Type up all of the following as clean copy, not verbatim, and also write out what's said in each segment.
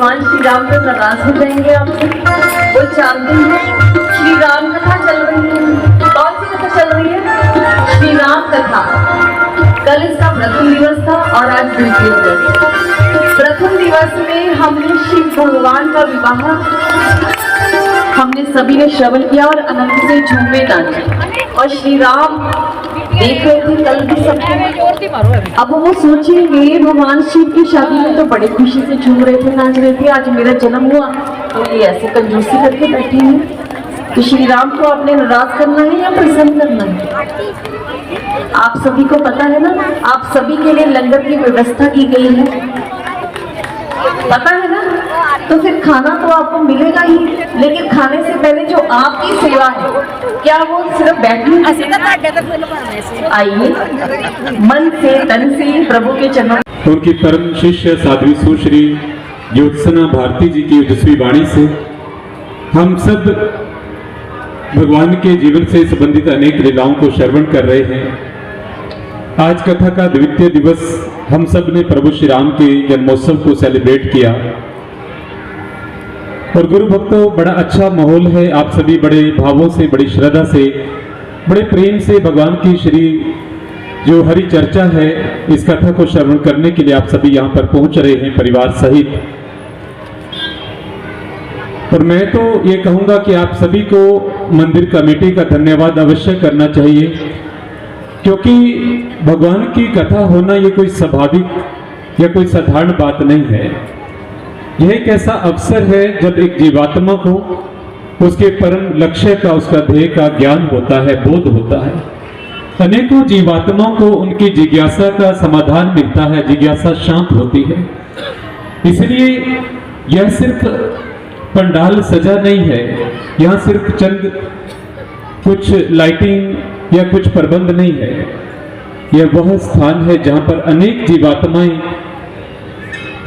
भगवान श्री राम तो नाराज हो जाएंगे आपसे। वो जानते हैं श्री राम कथा चल रही है। कौन सी कथा चल रही है? श्री राम कथा। कल इसका प्रथम दिवस था और आज द्वितीय दिवस। प्रथम दिवस में हमने शिव भगवान का विवाह हमने सभी ने श्रवण किया और अनंत से झूमे नाचे। और श्री राम देख रहे थे कल की सबके। अब वो सोचेंगे भगवान शिव की शादी में तो बड़े खुशी से झूम रहे थे, नाच रहे थे, आज मेरा जन्म हुआ तो ये ऐसे कंजूसी करके बैठे हैं। तो श्री राम को आपने नाराज करना है या प्रसन्न करना है? आप सभी को पता है ना, आप सभी के लिए लंगर की व्यवस्था की गई है, पता है ना। तो फिर खाना तो आपको मिलेगा ही, लेकिन खाने से पहले जो आपकी सेवा है, क्या वो सिर्फ बैठनी? आइए मन से तन से प्रभु के चरणों। उनकी परम शिष्य साध्वी सुश्री ज्योत्सना भारती जी की ओजस्वी वाणी से हम सब भगवान के जीवन से संबंधित अनेक लीलाओं को श्रवण कर रहे हैं। आज कथा का द्वितीय दिवस हम सब ने प्रभु श्री राम के जन्मोत्सव को सेलिब्रेट किया और गुरु भक्तों बड़ा अच्छा माहौल है। आप सभी बड़े भावों से, बड़ी श्रद्धा से, बड़े प्रेम से भगवान की श्री जो हरि चर्चा है इस कथा को श्रवण करने के लिए आप सभी यहाँ पर पहुंच रहे हैं परिवार सहित। और मैं तो ये कहूँगा कि आप सभी को मंदिर कमेटी का धन्यवाद अवश्य करना चाहिए, क्योंकि भगवान की कथा होना ये कोई स्वाभाविक या कोई साधारण बात नहीं है। यह एक ऐसा अवसर है जब एक जीवात्मा को उसके परम लक्ष्य का, उसका ध्येय का ज्ञान होता है, बोध होता है। अनेकों जीवात्माओं को उनकी जिज्ञासा का समाधान मिलता है, जिज्ञासा शांत होती है। इसलिए यह सिर्फ पंडाल सजा नहीं है, यहाँ सिर्फ चंद कुछ लाइटिंग या कुछ प्रबंध नहीं है। यह वह स्थान है जहाँ पर अनेक जीवात्माएं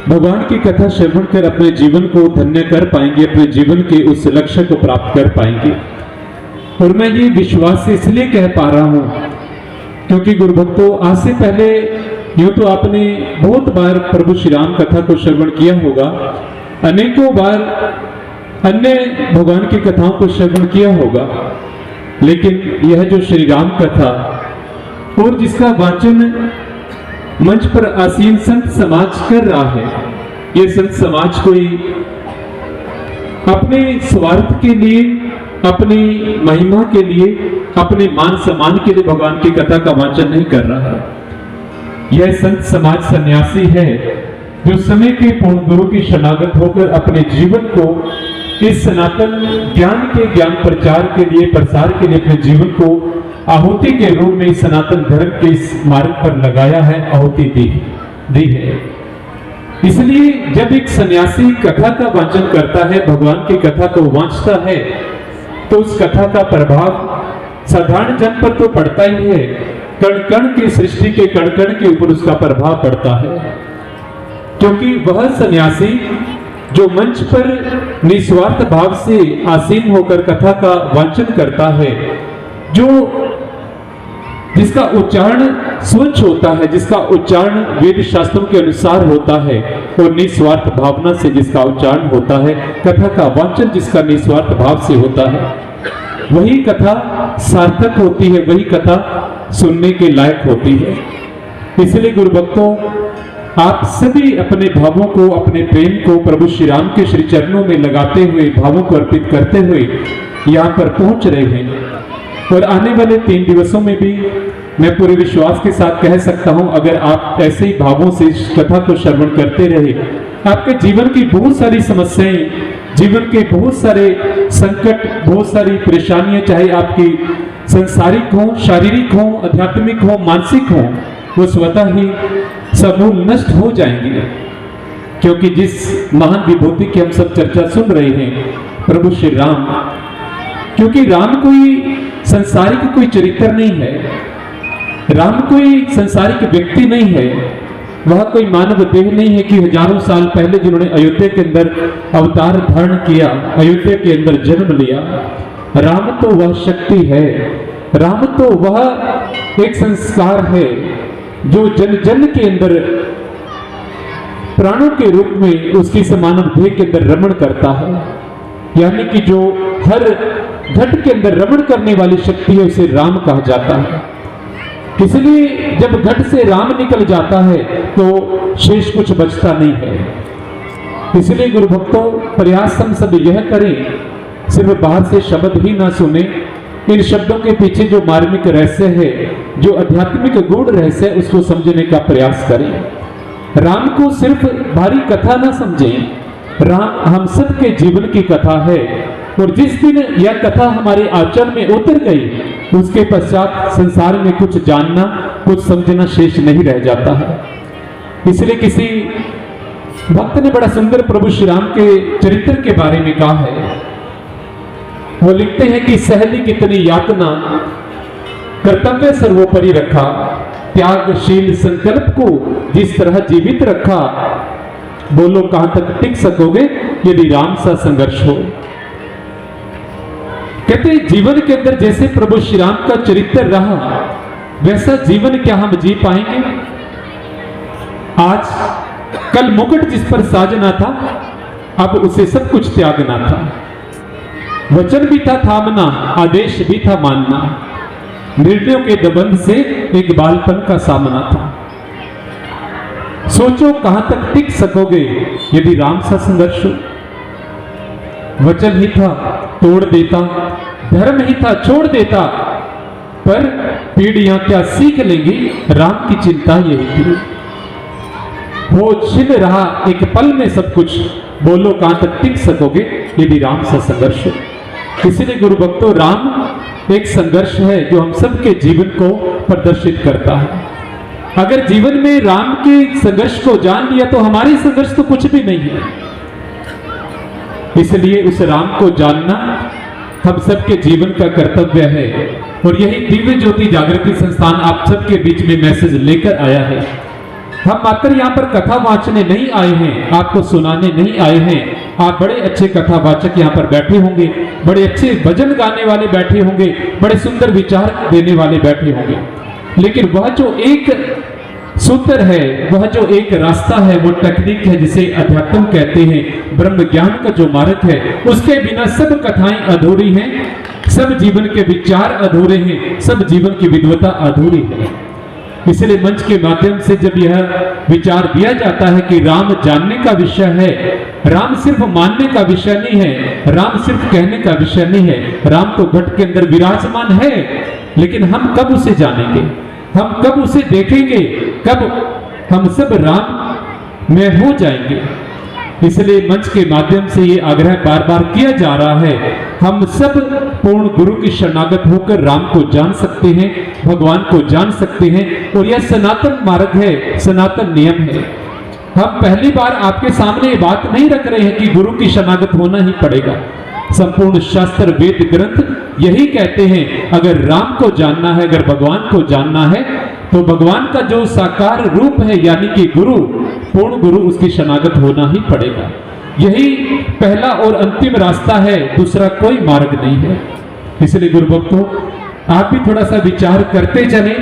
भगवान की कथा श्रवण कर अपने जीवन को धन्य कर पाएंगे, अपने जीवन के उस लक्ष्य को प्राप्त कर पाएंगे। और मैं ये विश्वास से इसलिए कह पा रहा हूँ क्योंकि गुरु भक्तों, आज से पहले यूं तो आपने बहुत बार प्रभु श्री राम कथा को श्रवण किया होगा, अनेकों बार अन्य भगवान की कथाओं को श्रवण किया होगा, लेकिन यह जो श्री राम कथा और जिसका वाचन मंच पर आसीन संत समाज कर रहा है, ये संत समाज कोई अपने स्वार्थ के लिए, अपनी महिमा के लिए, अपने मान सम्मान के लिए भगवान की कथा का वाचन नहीं कर रहा है। यह संत समाज सन्यासी है जो समय के पूर्ण गुरु की शरणागत होकर अपने जीवन को इस सनातन ज्ञान के ज्ञान प्रचार के लिए, प्रसार के लिए अपने जीवन को आहुति के रूप में इस सनातन धर्म के इस मार्ग पर लगाया है, आहुति दी है। इसलिए जब एक सन्यासी कथा का वाचन करता है, भगवान की कथा को वांचता है, तो उस कथा का प्रभाव साधारण जन पर तो पड़ता ही है, कण कण की सृष्टि के कण कण के ऊपर उसका प्रभाव पड़ता है। क्योंकि वह सन्यासी जो मंच पर निस्वार्थ भाव से आसीन होकर कथा का वाचन करता है, जिसका उच्चारण स्वच्छ होता है, जिसका उच्चारण वेद शास्त्रों के अनुसार होता है और निस्वार्थ भावना से जिसका उच्चारण होता है, कथा का वाचन जिसका निस्वार्थ भाव से होता है, वही कथा सार्थक होती है, वही कथा सुनने के लायक होती है। इसलिए गुरु भक्तों, आप सभी अपने भावों को, अपने प्रेम को प्रभु श्री राम के श्री चरणों में लगाते हुए, भावों को अर्पित करते हुए यहाँ पर पहुंच रहे हैं। और आने वाले 3 दिवसों में भी मैं पूरे विश्वास के साथ कह सकता हूं, अगर आप ऐसे ही भावों से इस कथा को श्रवण करते रहे, आपके जीवन की बहुत सारी समस्याएं, जीवन के बहुत सारे संकट, बहुत सारी परेशानियां, चाहे आपकी संसारिक हो, शारीरिक हो, आध्यात्मिक हो, मानसिक हो, वो स्वतः ही समूल नष्ट हो जाएंगे। क्योंकि जिस महान विभूति की हम सब चर्चा सुन रहे हैं, प्रभु श्री राम, क्योंकि राम कोई संसारिक कोई चरित्र नहीं है, राम कोई संसारिक व्यक्ति नहीं है, वह कोई मानव देह नहीं है कि हजारों साल पहले जिन्होंने अयोध्या के अंदर अवतार धारण किया, अयोध्या के अंदर जन्म लिया। राम तो वह शक्ति है, राम तो वह एक संस्कार है जो जन जन के अंदर प्राणों के रूप में उसकी समानव देह के अंदर रमण करता है, यानी कि जो हर घट के अंदर रमण करने वाली शक्ति है उसे राम कहा जाता है। इसलिए जब घट से राम निकल जाता है तो शेष कुछ बचता नहीं है। इसलिए गुरु भक्तों, प्रयास हम सब यह करें, सिर्फ बाहर से शब्द ही ना सुने, इन शब्दों के पीछे जो मार्मिक रहस्य है, जो आध्यात्मिक गूढ़ रहस्य है, उसको समझने का प्रयास करें। राम को सिर्फ भारी कथा ना समझें, राम हम सब के जीवन की कथा है, और जिस दिन यह कथा हमारे आचरण में उतर गई उसके पश्चात संसार में कुछ जानना, कुछ समझना शेष नहीं रह जाता है। इसलिए किसी भक्त ने बड़ा सुंदर प्रभु श्री राम के चरित्र के बारे में कहा है। वो लिखते हैं कि सहली कितनी यातना, कर्तव्य सर्वोपरि रखा, त्यागशील संकल्प को जिस तरह जीवित रखा, बोलो कहां तक टिक सकोगे यदि राम सा संघर्ष हो। कहते जीवन के अंदर जैसे प्रभु श्री राम का चरित्र रहा, वैसा जीवन क्या हम जी पाएंगे? आज कल मुकुट जिस पर साजना था, अब उसे सब कुछ त्यागना था। वचन भी था थामना, आदेश भी था मानना, निर्णयों के दबंध से एक बालपन का सामना था। सोचो कहां तक टिक सकोगे यदि राम सा संघर्ष हो। वचन ही था तोड़ देता, धर्म ही था छोड़ देता, पर पीढ़ियां क्या सीख लेंगी, राम की चिंता यही थी। वो छिन रहा एक पल में सब कुछ, बोलो कहां तक टिक सकोगे यदि राम सा संघर्ष हो। इसीलिए गुरु भक्तों, राम एक संघर्ष है जो हम सबके जीवन को प्रदर्शित करता है। अगर जीवन में राम के संघर्ष को जान लिया तो हमारे संघर्ष तो कुछ भी नहीं है। इसलिए उस राम को जानना हम सबके जीवन का कर्तव्य है, और यही दिव्य ज्योति जागृति संस्थान आप सबके बीच में मैसेज लेकर आया है। हम मात्र यहाँ पर कथा वाचने नहीं आए हैं, आपको सुनाने नहीं आए हैं। आप बड़े अच्छे कथावाचक यहाँ पर बैठे होंगे, बड़े अच्छे भजन गाने वाले बैठे होंगे, बड़े सुंदर विचार देने वाले बैठे होंगे, लेकिन वह जो एक सूत्र है, वह जो एक रास्ता है, वो टेक्निक है जिसे अध्यात्म कहते हैं, ब्रह्म ज्ञान का जो मार्ग है, उसके बिना सब कथाएं अधूरी हैं, सब जीवन के विचार अधूरे हैं, सब जीवन की विद्वता अधूरी है। इसलिए मंच के माध्यम से जब यह विचार दिया जाता है कि राम जानने का विषय है, राम सिर्फ मानने का विषय नहीं है, राम सिर्फ कहने का विषय नहीं है, राम तो घट के अंदर विराजमान है, लेकिन हम कब उसे जानेंगे, हम कब उसे देखेंगे, कब हम सब राम में हो जाएंगे। इसलिए मंच के माध्यम से ये आग्रह बार बार किया जा रहा है, हम सब पूर्ण गुरु की शरणागत होकर राम को जान सकते हैं, भगवान को जान सकते हैं, और यह सनातन मार्ग है, सनातन नियम है। हम पहली बार आपके सामने ये बात नहीं रख रहे हैं कि गुरु की शरणागत होना ही पड़ेगा। संपूर्ण शास्त्र वेद ग्रंथ यही कहते हैं, अगर राम को जानना है, अगर भगवान को जानना है, तो भगवान का जो साकार रूप है यानी कि गुरु, पूर्ण गुरु, उसकी शरणागत होना ही पड़ेगा। यही पहला और अंतिम रास्ता है, दूसरा कोई मार्ग नहीं है। इसलिए गुरु भक्तों, आप भी थोड़ा सा विचार करते चले,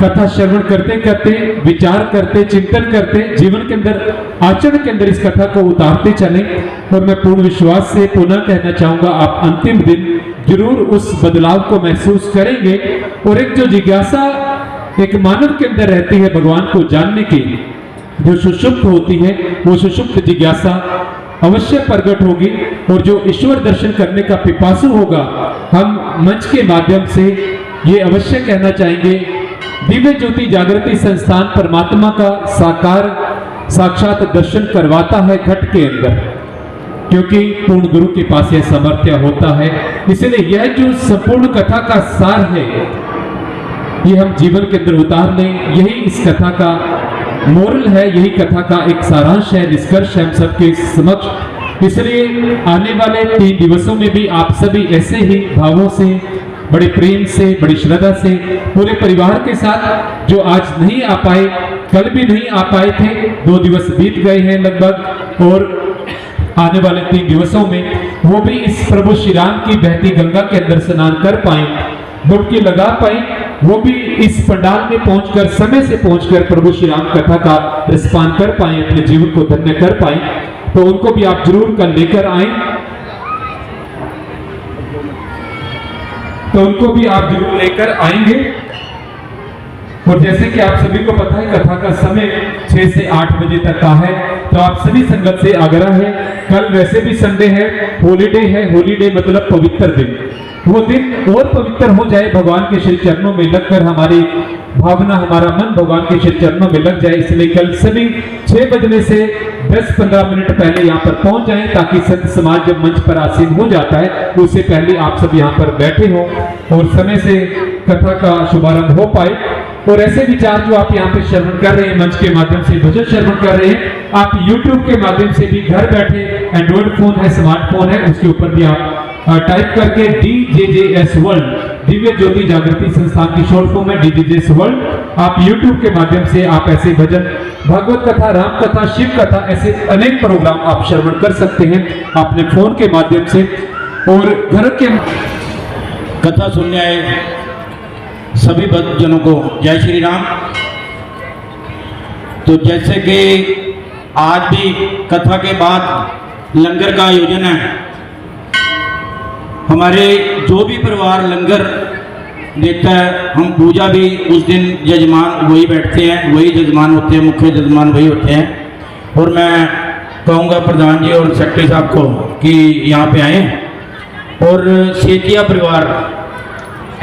कथा श्रवण करते करते, विचार करते, चिंतन करते, जीवन के अंदर, आचरण के अंदर इस कथा को उतारते चले। और मैं पूर्ण विश्वास से पुनः कहना चाहूंगा, आप अंतिम दिन जरूर उस बदलाव को महसूस करेंगे। और एक जो जिज्ञासा एक मानव के अंदर रहती है भगवान को जानने की, जो सुषुप्त होती है, वो सुषुप्त जिज्ञासा अवश्य प्रकट होगी। और जो ईश्वर दर्शन करने का पिपासु होगा, हम मंच के माध्यम से ये अवश्य कहना चाहेंगे, दिव्य ज्योति जागृति संस्थान परमात्मा का साकार साक्षात दर्शन करवाता है घट के अंदर, क्योंकि पूर्ण गुरु के पास यह सामर्थ्य होता है। इसलिए यह जो संपूर्ण कथा का सार है, ये हम जीवन के अंदर उतार लें, यही इस कथा का मोरल है, यही कथा का एक सारांश है, निष्कर्ष है हम सबके समक्ष। इसलिए आने वाले 3 दिवसों में भी आप सभी ऐसे ही भावों से, बड़े प्रेम से, बड़ी श्रद्धा से, पूरे परिवार के साथ, जो आज नहीं आ पाए, कल भी नहीं आ पाए थे, 2 दिवस बीत गए हैं लगभग, और आने वाले 3 दिवसों में वो भी इस प्रभु श्री राम की बहती गंगा के अंदर स्नान कर पाए, डुबकी लगा पाए, वो भी इस पंडाल में पहुंचकर, समय से पहुंचकर प्रभु श्री राम कथा का रसपान कर पाए, अपने जीवन को धन्य कर पाए, तो उनको भी आप जरूर कल लेकर आए। तो उनको भी आप जरूर लेकर आएंगे। और जैसे कि आप सभी को पता है, कथा का समय 6 से 8 बजे तक का है, तो आप सभी संगत से आग्रह है, कल वैसे भी संडे है, हॉलीडे है, हॉलीडे मतलब पवित्र दिन, वो दिन और पवित्र हो जाए, भगवान के श्री चरणों में लगकर हमारी भावना, हमारा मन भगवान के श्री चरणों में लग जाए। इसलिए कल सभी 6 बजने से 10-15 मिनट पहले यहाँ पर पहुंच जाएं, ताकि संत समाज जब मंच पर आसीन हो जाता है उससे पहले आप सब यहाँ पर बैठे हो और समय से कथा का शुभारंभ हो पाए। और ऐसे विचार जो आप यहाँ पे श्रवण कर रहे हैं, मंच के माध्यम से भजन श्रवण कर रहे हैं, आप YouTube के माध्यम से भी घर बैठे, एंड्रॉइड फोन है, स्मार्टफोन है, उसके ऊपर भी आप टाइप करके DJJS वर्ल्ड, दिव्य ज्योति जागृति संस्थान की शॉर्ट फॉर्म है DJJS वर्ल्ड, आप YouTube के माध्यम से आप ऐसे भजन, भागवत कथा, राम कथा, शिव कथा, ऐसे अनेक प्रोग्राम आप श्रवण कर सकते हैं अपने फोन के माध्यम से। और घर के कथा सुनने आए सभी भक्तजनों को जय श्री राम। तो जैसे कि आज भी कथा के बाद लंगर का आयोजन है, हमारे जो भी परिवार लंगर देता है, हम पूजा भी उस दिन यजमान वही बैठते हैं, वही यजमान होते हैं, मुख्य यजमान वही होते हैं। और मैं कहूँगा प्रधान जी और सेक्रेटरी साहब को कि यहाँ पे आए। और सेतिया परिवार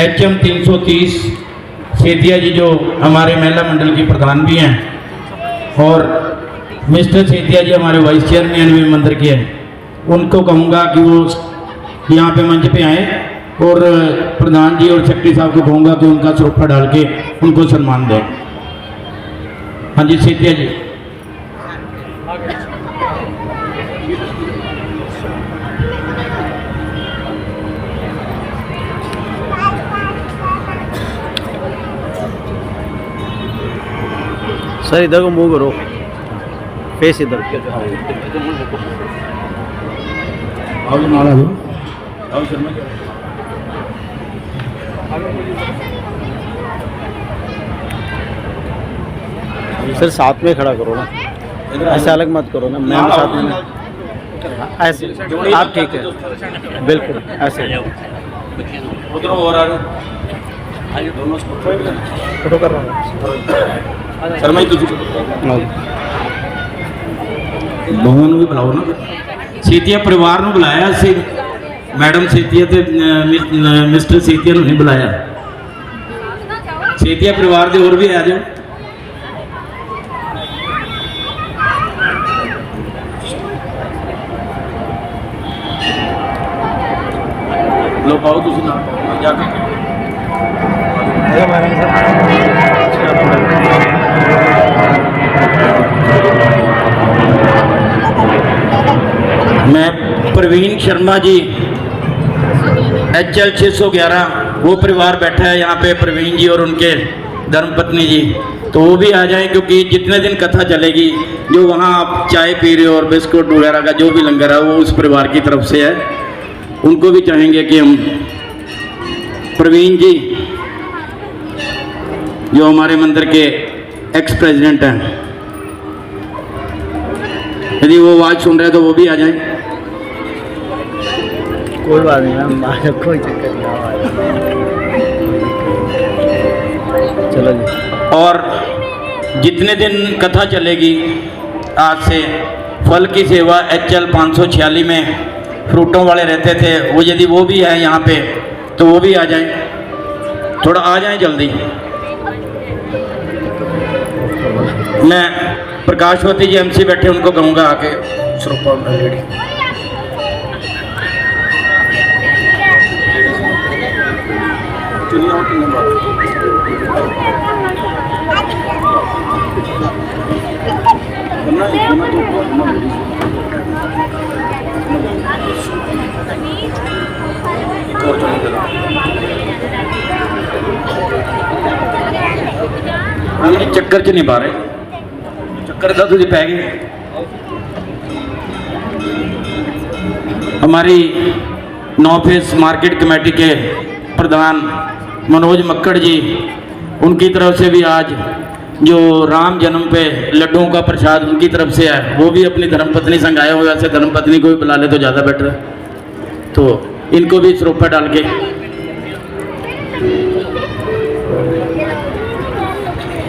HM 330 सेतिया जी जो हमारे महिला मंडल के प्रधान भी हैं, और मिस्टर सेतिया जी हमारे वाइस चेयरमैन भी मंदिर के हैं, उनको कहूँगा कि वो यहाँ पे मंच पे आए। और प्रधान जी और सेक्रेटरी साहब को कहूँगा कि उनका श्रोफा डाल के उनको सम्मान दें। हाँ जी सेतिया जी। सर इधर को मूव करो, फेस इधर। आओ जी नाला दो, आओ शर्मा जी। सर साथ में खड़ा करो ना, ऐसे अलग मत करो ना, मैम साथ में ऐसे, आप ठीक है बिल्कुल ऐसे। उधर और आ रहे दोनों फोटो कर रहा हूँ। शर्मा जी तुझे बहुओं ਨੂੰ ਵੀ ਬੁਲਾਓ ਨਾ। ਸੀਤੀਆ ਪਰਿਵਾਰ ਨੂੰ ਬੁਲਾਇਆ ਸੀ, ਮੈਡਮ ਸੀਤੀਆ ਤੇ ਮਿਸਟਰ ਸੀਤੀਆ ਨੂੰ ਨਹੀਂ ਬੁਲਾਇਆ। ਸੀਤੀਆ ਪਰਿਵਾਰ ਦੇ ਹੋਰ ਵੀ ਆ ਜਾਓ। ਲੋ ਪਾਓ ਤੁਸੀਂ ਨਾਲ ਜਾ ਕੇ। मैं प्रवीण शर्मा जी HL 611 वो परिवार बैठा है यहाँ पे, प्रवीण जी और उनके धर्मपत्नी जी, तो वो भी आ जाएं, क्योंकि जितने दिन कथा चलेगी जो वहाँ आप चाय पी रहे हो और बिस्कुट वगैरह का जो भी लंगर है वो उस परिवार की तरफ से है। उनको भी चाहेंगे कि हम प्रवीण जी जो हमारे मंदिर के एक्स प्रेसिडेंट हैं, यदि वो आवाज़ सुन रहे हैं तो वो भी आ जाएं। कोई बात नहीं मैम, कोई चक्कर नहीं। चलो जी। और जितने दिन कथा चलेगी आज से, फल की सेवा HL 546 में फ्रूटों वाले रहते थे, वो यदि वो भी है यहाँ पे तो वो भी आ जाएं, थोड़ा आ जाएं जल्दी। मैं प्रकाशवती जी MC बैठे, उनको कहूँगा आके श्रोपा रेडी। चक्कर च नहीं पा रहे, चक्कर का तुझे पै गए। हमारी 9 फेस मार्केट कमेटी के प्रधान मनोज मक्कड़ जी, उनकी तरफ से भी आज जो राम जन्म पे लड्डुओं का प्रसाद उनकी तरफ से है, वो भी अपनी धर्मपत्नी संग आए हुए। वैसे धर्मपत्नी को भी बुला ले तो ज़्यादा बेटर है, तो इनको भी सरोपा डाल के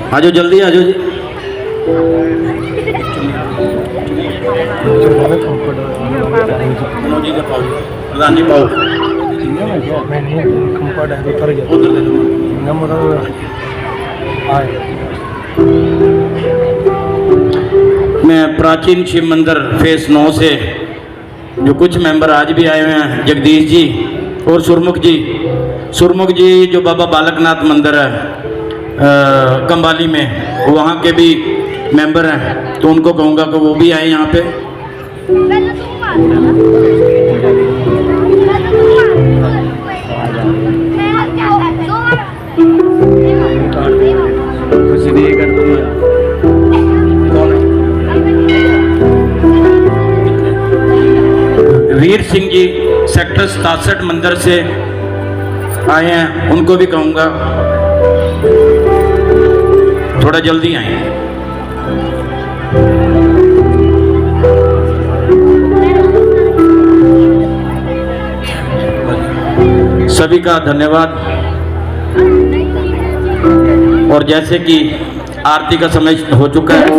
आ जाओ, जल्दी आ जाओ जी। मनोज जी का पाओ, प्रधान जी पाओ, उधर दे दो। मैं प्राचीन शिव मंदिर फेस 9 से जो कुछ मेंबर आज भी आए हुए हैं, जगदीश जी और सुरमुख जी जो बाबा बालकनाथ मंदिर है कंबाली में, वहाँ के भी मेंबर हैं, तो उनको कहूँगा कि वो भी आए यहाँ पे। वीर सिंह जी सेक्टर 67 मंदिर से आए हैं, उनको भी कहूँगा थोड़ा जल्दी आए। सभी का धन्यवाद। और जैसे कि आरती का समय हो चुका है,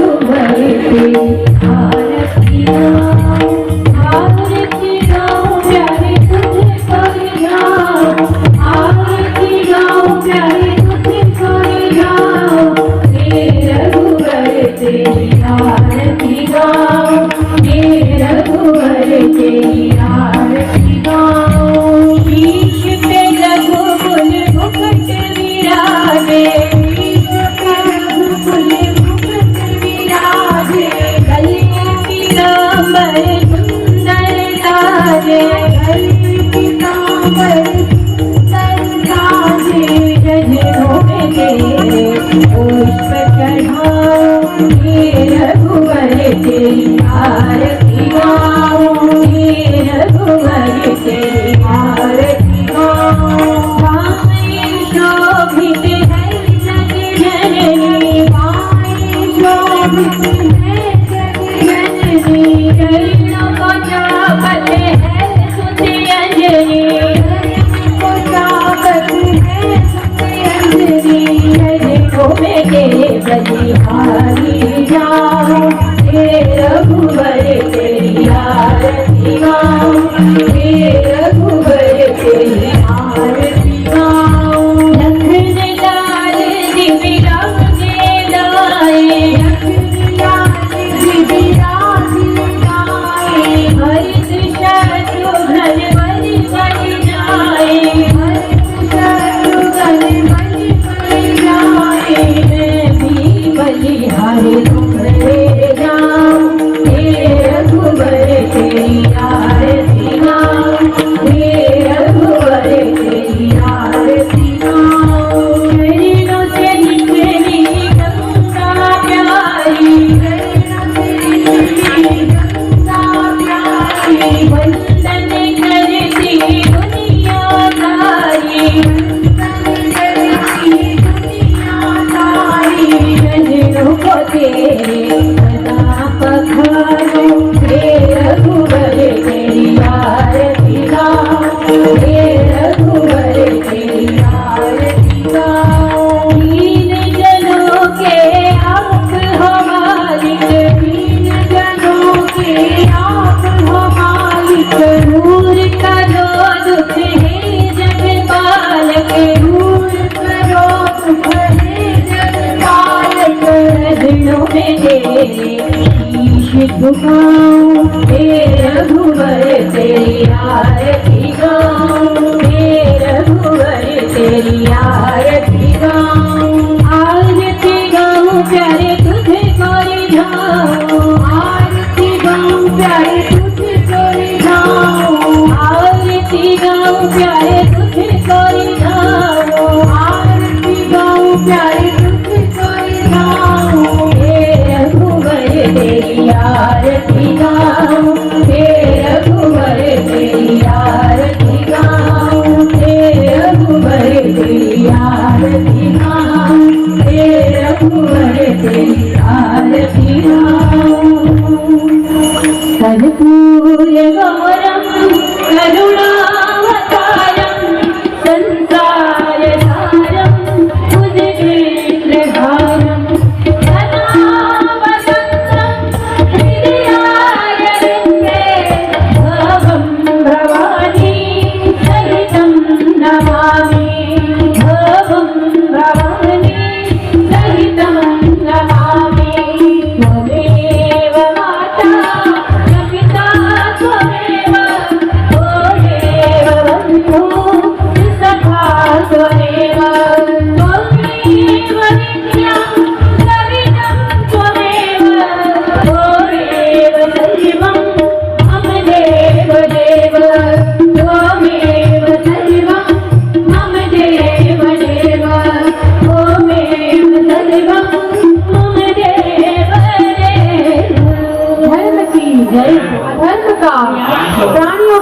तेरी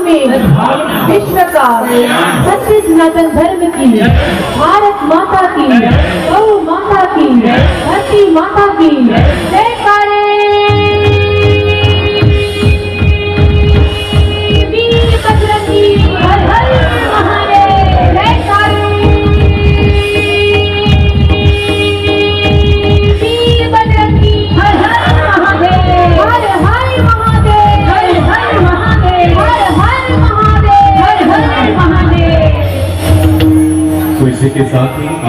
में विश्व का सत्य सनातन धर्म की, भारत माता की, गौ माता की, धरती माता की जयकारे। वीर बजरंगी हर हर महादेव जयकारे। वीर बजरंगी हर हर महादेव, हर हर महादेव, हर हर महादेव, हर हर महादेव, हर हर महादेव। तो इसी के साथ ही